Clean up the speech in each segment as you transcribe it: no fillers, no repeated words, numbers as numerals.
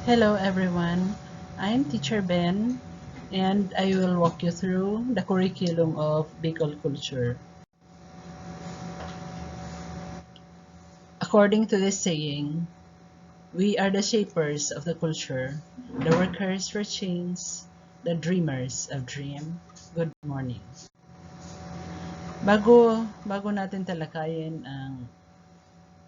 Hello everyone, I'm Teacher Ben and I will walk you through the curriculum of Bicol culture. According to this saying, we are the shapers of the culture, the workers for change, the dreamers of dream. Good morning. Bago natin talakayin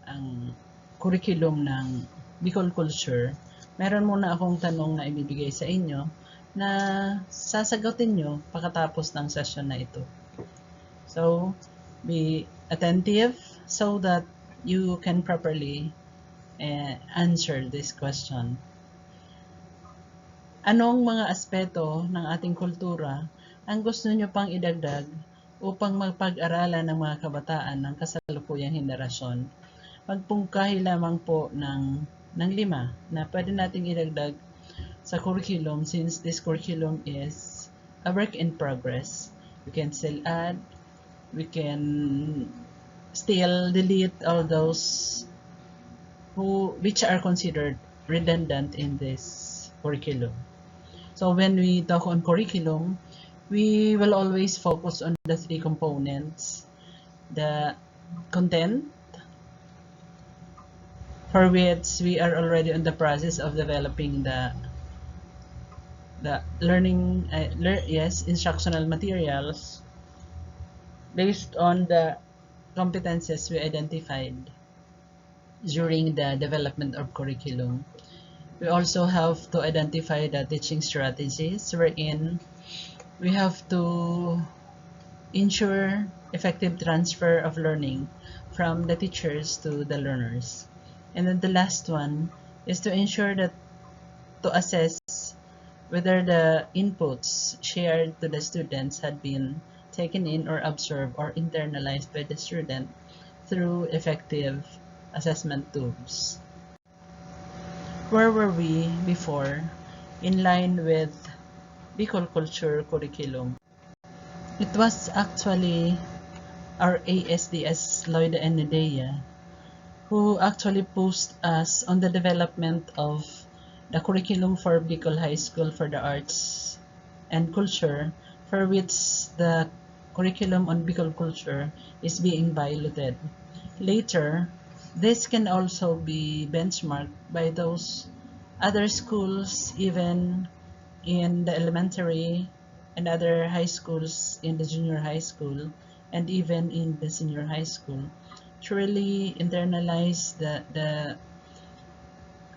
ang curriculum ng Bicol culture, meron muna akong tanong na ibibigay sa inyo na sasagutin nyo pagkatapos ng session na ito. So, be attentive so that you can properly answer this question. Anong mga aspeto ng ating kultura ang gusto nyo pang idagdag upang magpag-aralan ng mga kabataan ng kasalukuyang henerasyon? Magpungkahi lamang po ng 5 na pwede nating idagdag sa curriculum since this curriculum is a work in progress. We can still add, we can still delete all those which are considered redundant in this curriculum. So when we talk on curriculum, we will always focus on the 3 components: the content, for which we are already in the process of developing the learning instructional materials based on the competences we identified during the development of curriculum. We also have to identify the teaching strategies wherein we have to ensure effective transfer of learning from the teachers to the learners. And then the last one is to ensure that to assess whether the inputs shared to the students had been taken in or absorbed or internalized by the student through effective assessment tools. Where were we before in line with Bicol culture curriculum? It was actually our ASDS Lloyd and Nedea who actually pushed us on the development of the curriculum for Bicol High School for the Arts and Culture, for which the curriculum on Bicol culture is being piloted. Later, this can also be benchmarked by those other schools, even in the elementary and other high schools in the junior high school and even in the senior high school, to really internalize the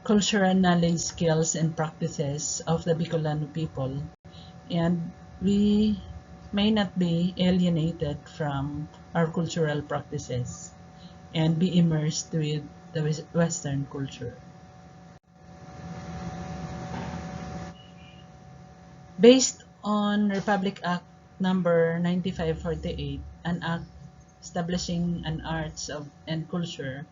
cultural knowledge, skills, and practices of the Bicolano people, and we may not be alienated from our cultural practices and be immersed with the Western culture. Based on Republic Act number 9548, an act establishing an arts and culture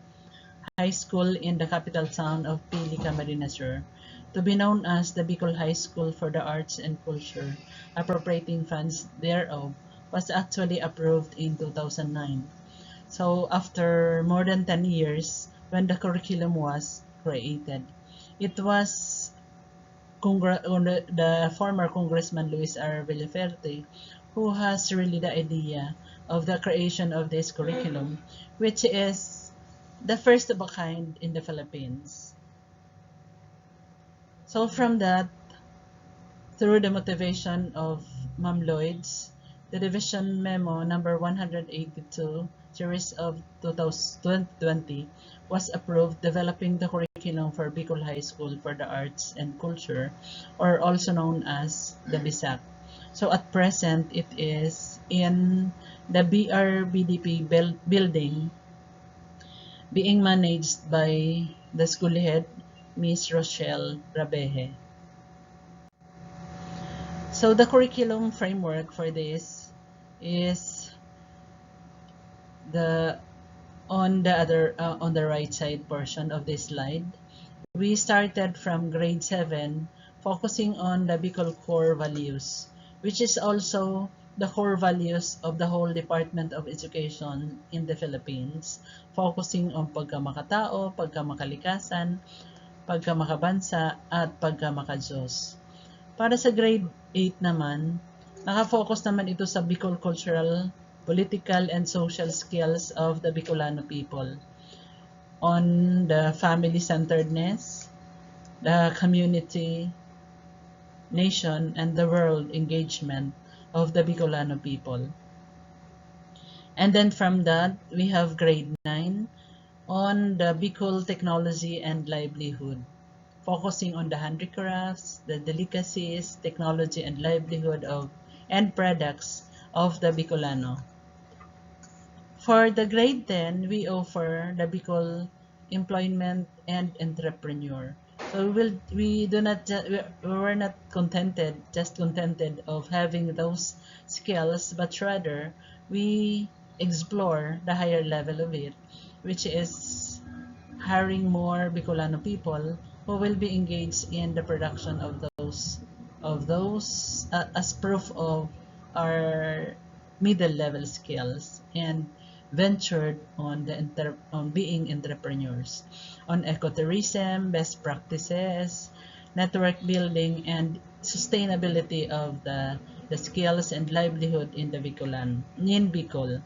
high school in the capital town of Pili, Camarines Sur, to be known as the Bicol High School for the Arts and Culture, appropriating funds thereof, was actually approved in 2009. So after more than 10 years, when the curriculum was created, it was the former Congressman Luis R. Villaferte who has really the idea of the creation of this curriculum, which is the first of a kind in the Philippines. So from that, through the motivation of Ma'am Lloyd's, the Division Memo number 182, series of 2020, was approved, developing the curriculum for Bicol High School for the Arts and Culture, or also known as the BISAC. So at present, it is in the BRBDP building, being managed by the school head, Miss Rochelle Rabeje. So the curriculum framework for this is on the right side portion of this slide. We started from grade 7, focusing on the Bicol core values, which is also the core values of the whole Department of Education in the Philippines, focusing on pagkamakatao, pagkamakalikasan, pagkamakabansa, at pagkamakadiyos. Para sa grade 8 naman, nakafocus naman ito sa Bicol cultural, political, and social skills of the Bicolano people, on the family-centeredness, the community, nation, and the world engagement of the Bicolano people. And then from that, we have grade 9 on the Bicol technology and livelihood, focusing on the handicrafts, the delicacies, technology, and livelihood of and products of the Bicolano. For the grade 10, we offer the Bicol employment and entrepreneur. So we're not contented of having those skills, but rather we explore the higher level of it, which is hiring more Bicolano people who will be engaged in the production of those as proof of our middle level skills, and ventured on being entrepreneurs, on ecotourism, best practices, network building, and sustainability of the skills and livelihood in Bicol.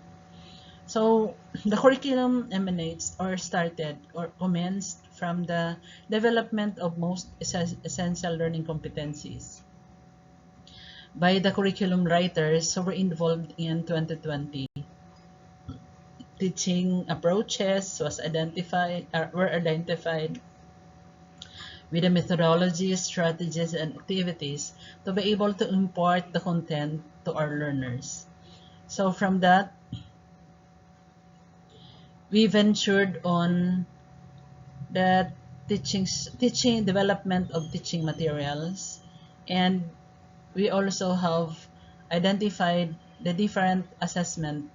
So the curriculum emanates or started or commenced from the development of most essential learning competencies by the curriculum writers who were involved in 2020. Teaching approaches were identified with the methodologies, strategies, and activities to be able to impart the content to our learners. So from that, we ventured on the teaching development of teaching materials, and we also have identified the different assessment,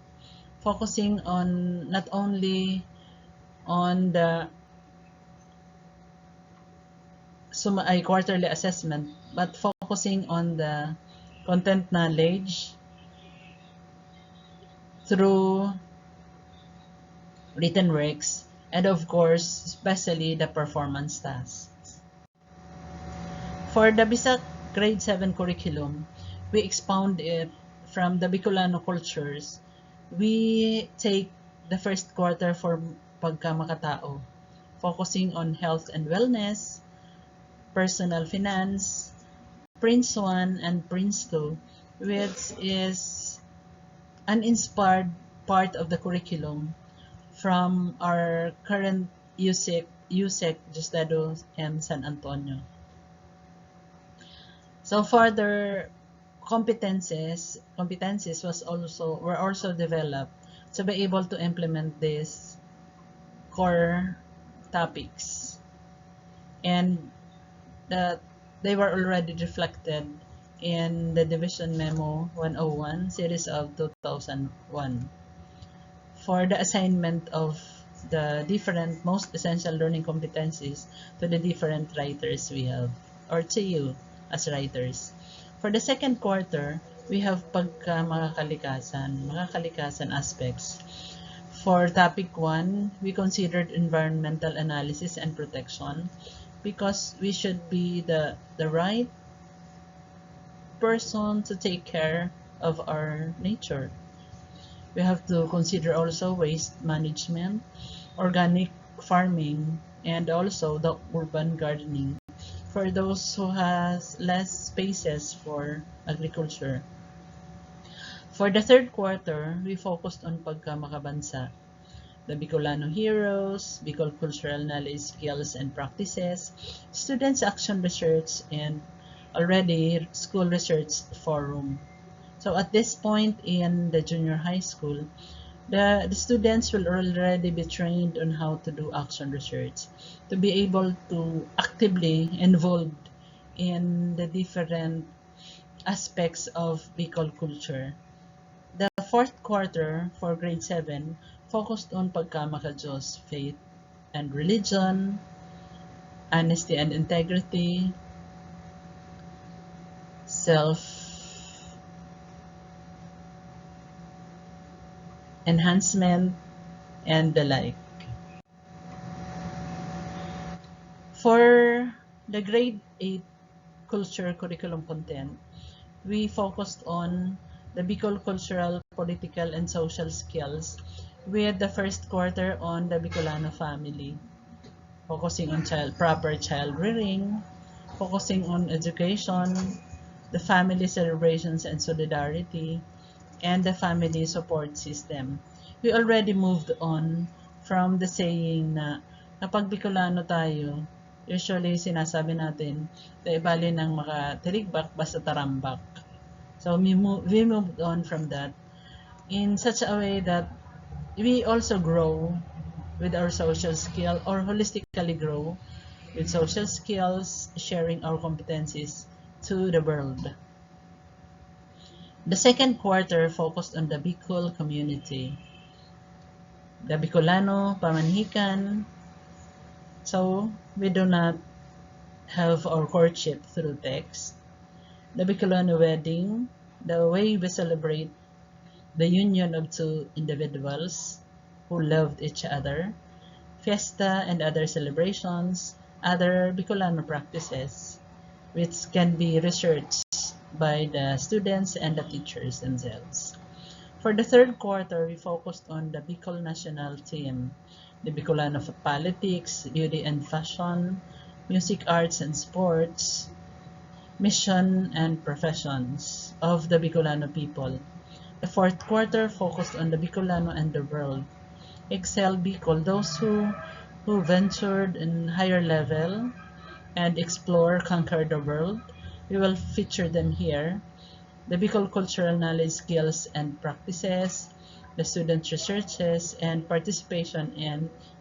focusing on not only on the quarterly assessment, but focusing on the content knowledge through written works, and of course, especially the performance tasks. For the BISAC Grade 7 curriculum, we expound it from the Bicolano cultures. We take the first quarter for pagkamakatao, focusing on health and wellness, personal finance, Prince 1 and Prince 2, which is an inspired part of the curriculum from our current USEC Justado M. San Antonio. So further competencies were also developed to be able to implement these core topics, and that they were already reflected in the Division Memo 101 series of 2001 for the assignment of the different most essential learning competencies to the different writers we have, or to you as writers. For the second quarter, we have mga kalikasan aspects. For topic 1, we considered environmental analysis and protection, because we should be the right person to take care of our nature. We have to consider also waste management, organic farming, and also the urban gardening for those who has less spaces for agriculture. For the third quarter, we focused on pagkamakabansa, the Bicolano heroes, Bicol cultural knowledge, skills, and practices, students' action research, and already school research forum. So at this point in the junior high school, the students will already be trained on how to do action research, to be able to actively involved in the different aspects of Bicol culture. The fourth quarter for grade 7 focused on pagkamakadiyos, faith and religion, honesty and integrity, self-enhancement, and the like. For the grade 8 culture curriculum content, we focused on the Bicol cultural, political, and social skills with the first quarter on the Bicolano family, focusing on proper child rearing, focusing on education, the family celebrations and solidarity, and the family support system. We already moved on from the saying na kapag Bicolano tayo, usually sinasabi natin, taibali ng makatirigbak basta tarambak. So we moved on from that in such a way that we also grow with our social skill, or holistically grow with social skills, sharing our competencies to the world. The second quarter focused on the Bicol community, the Bicolano Pamanhikan. So we do not have our courtship through text. The Bicolano wedding, the way we celebrate the union of two individuals who loved each other, fiesta and other celebrations, other Bicolano practices, which can be researched by the students and the teachers themselves. For the third quarter, we focused on the Bicol national theme, the Bicolano politics, beauty and fashion, music, arts and sports, mission and professions of the Bicolano people. The fourth quarter focused on the Bicolano and the world. Excel Bicol, those who ventured in higher level and explore, conquer the world. We will feature them here. The Bicol cultural knowledge, skills, and practices, the student researches, and participation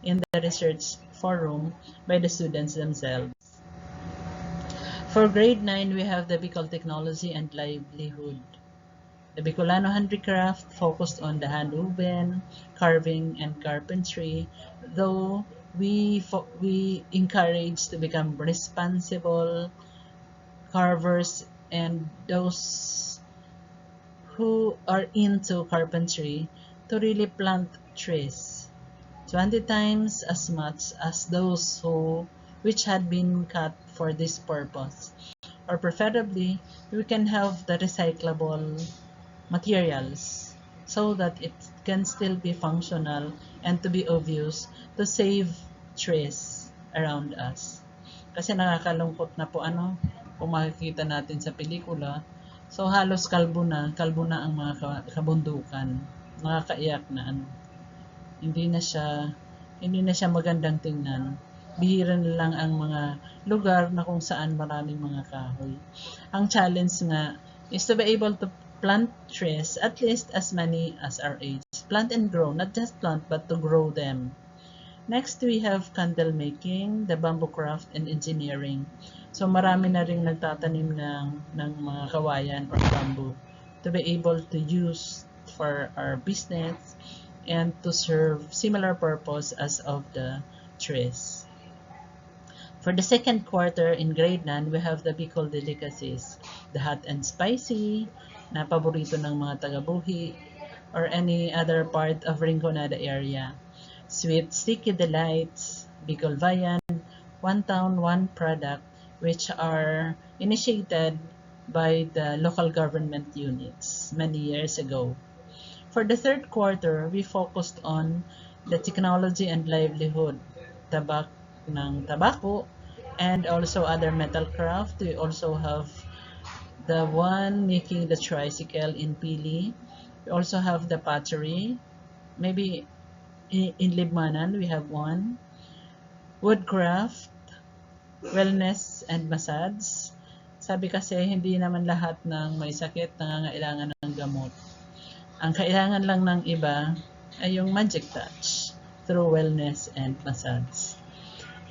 in the research forum by the students themselves. For grade 9, we have the Bicol technology and livelihood. The Bicolano handicraft focused on the hand-woven, carving, and carpentry, though we encourage to become responsible carvers and those who are into carpentry to really plant trees 20 times as much as those which had been cut for this purpose, or preferably we can have the recyclable materials so that it can still be functional and to be of use to save trees around us. Kasi nakakalungkot na po kung makikita natin sa pelikula, so halos kalbo na ang mga kabundukan. Nakakaiyak na hindi na siya magandang tingnan. Bihira na lang ang mga lugar na kung saan maraming mga kahoy. Ang challenge nga is to be able to plant trees at least as many as our age. Plant and grow, not just plant but to grow them. Next, we have candle making, the bamboo craft, and engineering. So marami na ring nagtatanim ng mga kawayan or bamboo to be able to use for our business and to serve similar purpose as of the trees. For the second quarter in grade 9, we have the Bicol delicacies, the hot and spicy, na paborito ng mga taga-Buhi or any other part of Rinconada area. Sweet sticky delights, Bicol Viand, one town, one product, which are initiated by the local government units many years ago. For the third quarter, we focused on the technology and livelihood, tabako, and also other metal craft. We also have the one making the tricycle in Pili. We also have the pottery. Maybe in Libmanan, we have one. Woodcraft, wellness and massage. Sabi kasi hindi naman lahat ng may sakit nangangailangan ng gamot. Ang kailangan lang ng iba ay yung magic touch through wellness and massage.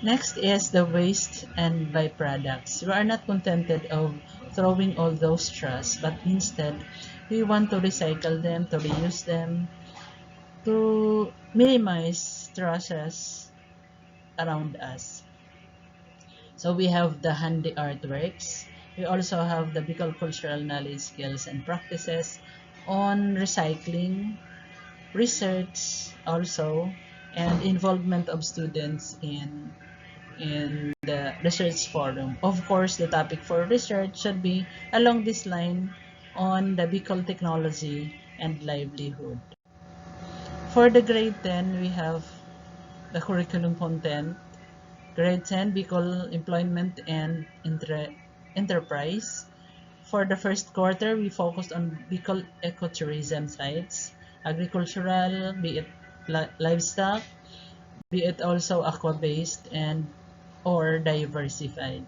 Next is the waste and byproducts. We are not contented of throwing all those trash, but instead we want to recycle them, to reuse them, to minimize trashes around us. So we have the handy artworks. We also have the Bicol cultural knowledge, skills, and practices on recycling, research also, and involvement of students in in the research forum. Of course, the topic for research should be along this line on the Bicol technology and livelihood. For the grade 10, we have the curriculum content. Grade 10, Bicol Employment and Enterprise. For the first quarter, we focused on Bicol ecotourism sites, agricultural, be it livestock, be it also aqua-based and or diversified.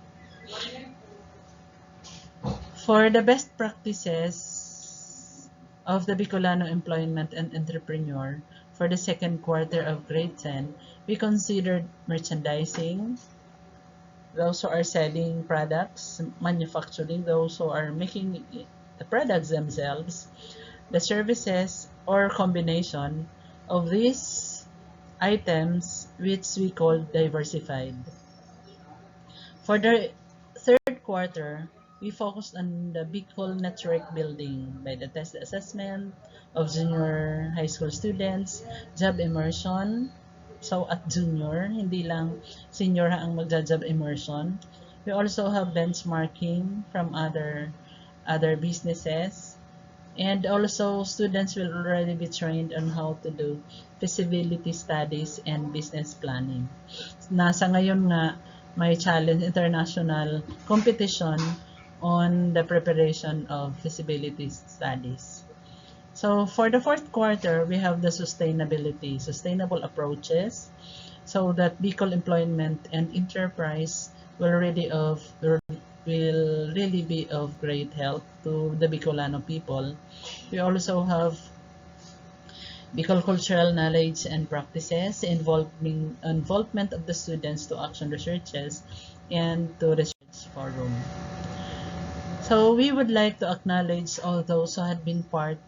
For the best practices of the Bicolano employment and entrepreneur for the second quarter of grade 10, we considered merchandising, those who are selling products, manufacturing, those who are making the products themselves, the services or combination of these items which we call diversified. For the third quarter, we focused on the Bicol network building by the test assessment of junior high school students, job immersion. So at junior, hindi lang senior ang magja-job immersion. We also have benchmarking from other businesses. And also, students will already be trained on how to do feasibility studies and business planning. Nasa ngayon nga, may challenge international competition on the preparation of feasibility studies. So for the fourth quarter, we have the sustainable approaches, so that Bicol employment and enterprise will really be of great help to the Bicolano people. We also have Bicol cultural knowledge and practices, involvement of the students to action researches and to research forum. So we would like to acknowledge all those who had been part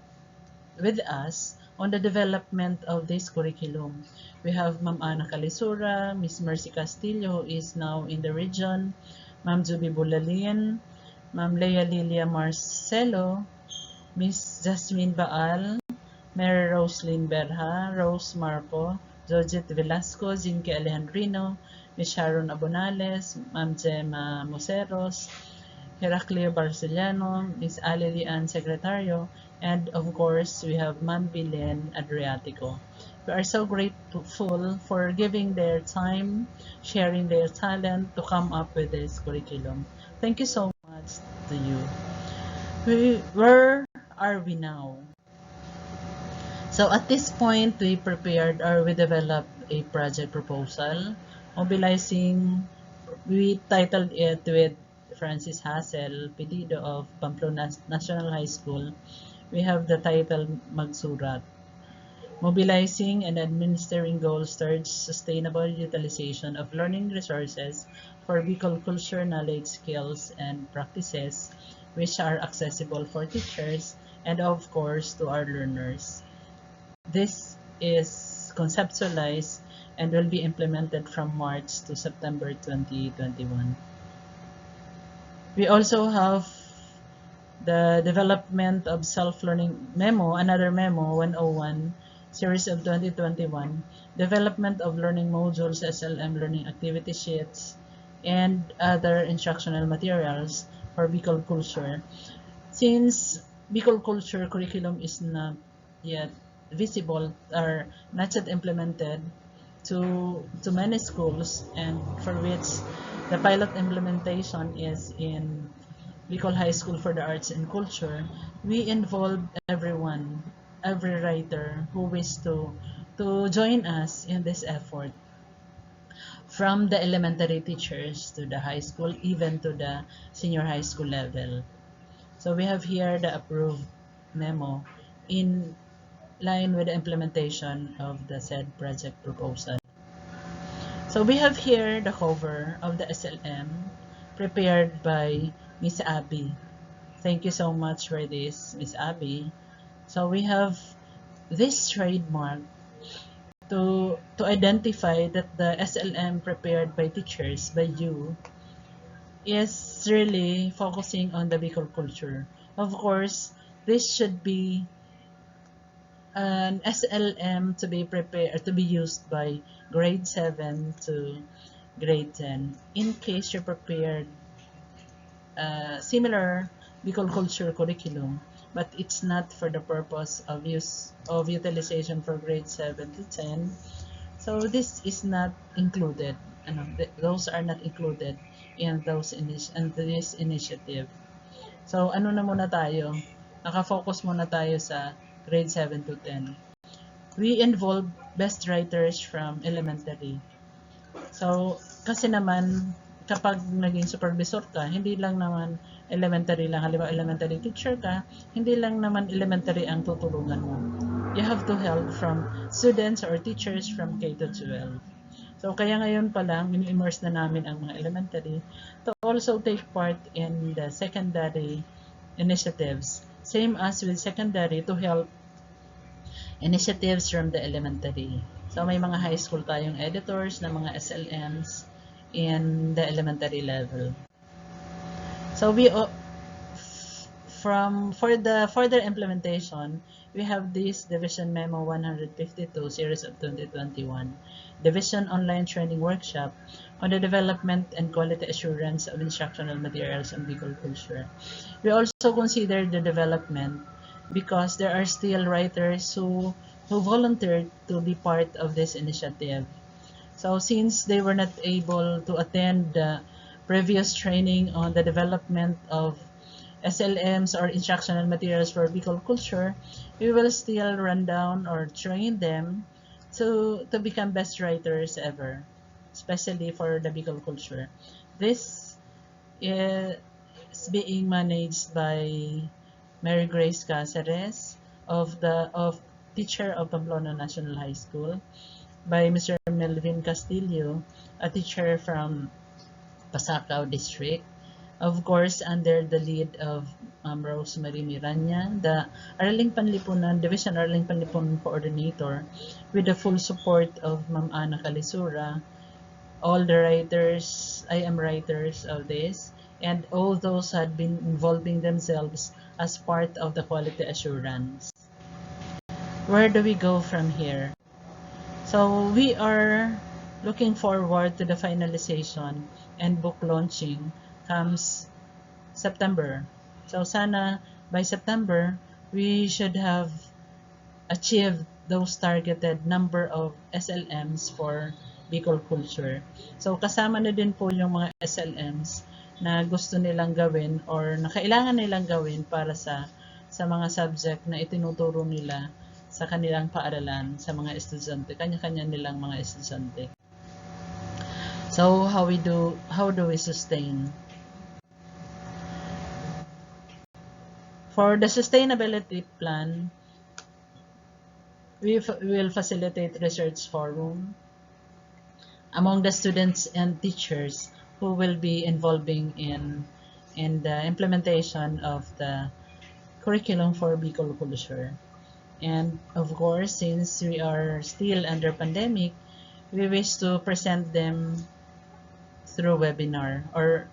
with us on the development of this curriculum. We have Ma'am Ana Calisura, Miss Mercy Castillo, who is now in the region, Ma'am Juby Bulalin, Ma'am Leia Lilia Marcelo, Miss Jasmine Baal, Mary Roslyn Berja, Rose Marco, Georgette Velasco, Zinke Alejandrino, Miss Sharon Abonales, Ma'am Gemma Moseros, Heraclio Barcellano, Miss Ali Ann Secretario, and of course, we have Ma'am Bilen Adriatico. We are so grateful for giving their time, sharing their talent to come up with this curriculum. Thank you so much to you. Where are we now? So at this point, we developed a project proposal, we titled it with Francis Hassel, Pedido of Pamplona National High School. We have the title Magsurat. Mobilizing and administering goals towards sustainable utilization of learning resources for Bicol culture, knowledge, skills, and practices which are accessible for teachers and of course to our learners. This is conceptualized and will be implemented from March to September 2021. We also have the development of self-learning memo, another memo 101, series of 2021, development of learning modules, SLM learning activity sheets, and other instructional materials for Bicol culture. Since Bicol culture curriculum is not yet visible or not yet implemented to many schools, and for which the pilot implementation is in Bicol High School for the Arts and Culture, we involved everyone, every writer who wishes to join us in this effort, from the elementary teachers to the high school, even to the senior high school level. So we have here the approved memo in line with the implementation of the said project proposal. So we have here the cover of the SLM prepared by Miss Abby. Thank you so much for this, Miss Abby. So we have this trademark to identify that the SLM prepared by teachers, by you, is really focusing on the Bicol culture. Of course, this should be an SLM to be prepared to be used by grade 7 to grade 10 in case you prepared similar Bicol culture curriculum, but it's not for the purpose of utilization for grade 7 to 10. So this is not included. Those are not included in this initiative. So ano na muna tayo? Naka-focus muna tayo sa grade 7 to 10. We involve best writers from elementary. So, kasi naman, kapag naging supervisor ka, hindi lang naman elementary lang. Halimbawa, elementary teacher ka, hindi lang naman elementary ang tutulungan mo. You have to help from students or teachers from K to 12. So, kaya ngayon pa lang, ini-immerse na namin ang mga elementary to also take part in the secondary initiatives. Same as with secondary to help initiatives from the elementary. So, may mga high school tayong editors na mga SLMs in the elementary level. So, for the further implementation, we have this Division Memo 152 Series of 2021, Division Online Training Workshop on the Development and Quality Assurance of Instructional Materials and Bicol Culture. We also consider the development because there are still writers who volunteered to be part of this initiative. So since they were not able to attend the previous training on the development of SLMs or instructional materials for Bicol culture, we will still run down or train them to become best writers ever, especially for the Bicol culture. This is being managed by Mary Grace Caceres of teacher of Pamplona National High School, by Mr. Melvin Castillo, a teacher from Pasacao District, of course under the lead of Rosemary Miranya, the Araling Panlipunan Division Araling Panlipunan Coordinator, with the full support of Ma'am Ana Calisura, all the writers, IM writers of this, and all those had been involving themselves as part of the quality assurance. Where do we go from here? So we are looking forward to the finalization and book launching comes September. So sana by September, we should have achieved those targeted number of SLMs for Bicol culture. So kasama na din po yung mga SLMs na gusto nilang gawin or na kailangan nilang gawin para sa mga subject na itinuturo nila sa kanilang paaralan sa mga estudyante, kanya-kanya nilang mga estudyante. So how do we sustain? For the sustainability plan, we will facilitate research forum among the students and teachers who will be involving in the implementation of the curriculum for Bicol culture. And of course, since we are still under pandemic, we wish to present them through webinar or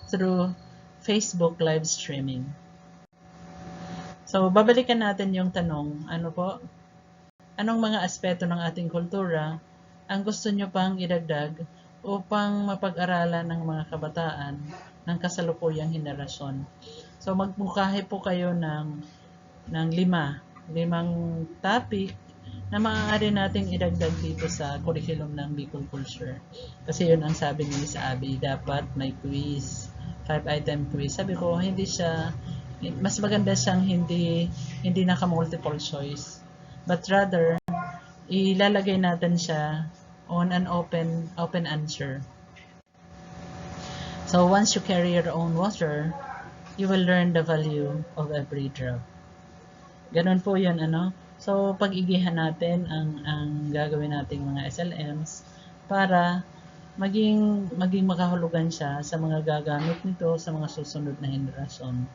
through Facebook live streaming. So, babalikan natin yung tanong, anong mga aspeto ng ating kultura ang gusto nyo pang idagdag upang mapag-aralan ng mga kabataan ng kasalukuyang henerasyon? So, magbukahe po kayo ng limang topic na maaari nating idagdag dito sa curriculum ng Bicol culture. Kasi yun ang sabi ni Miss Abby, dapat may quiz, 5-item quiz. Sabi ko, mas maganda siyang hindi naka-multiple choice. But rather, ilalagay natin siya on an open answer. So once you carry your own water, you will learn the value of every drop. Ganun po yun, So, pag-igihan natin ang gagawin nating mga SLMs para maging makahulugan siya sa mga gagamit nito sa mga susunod na henerasyon.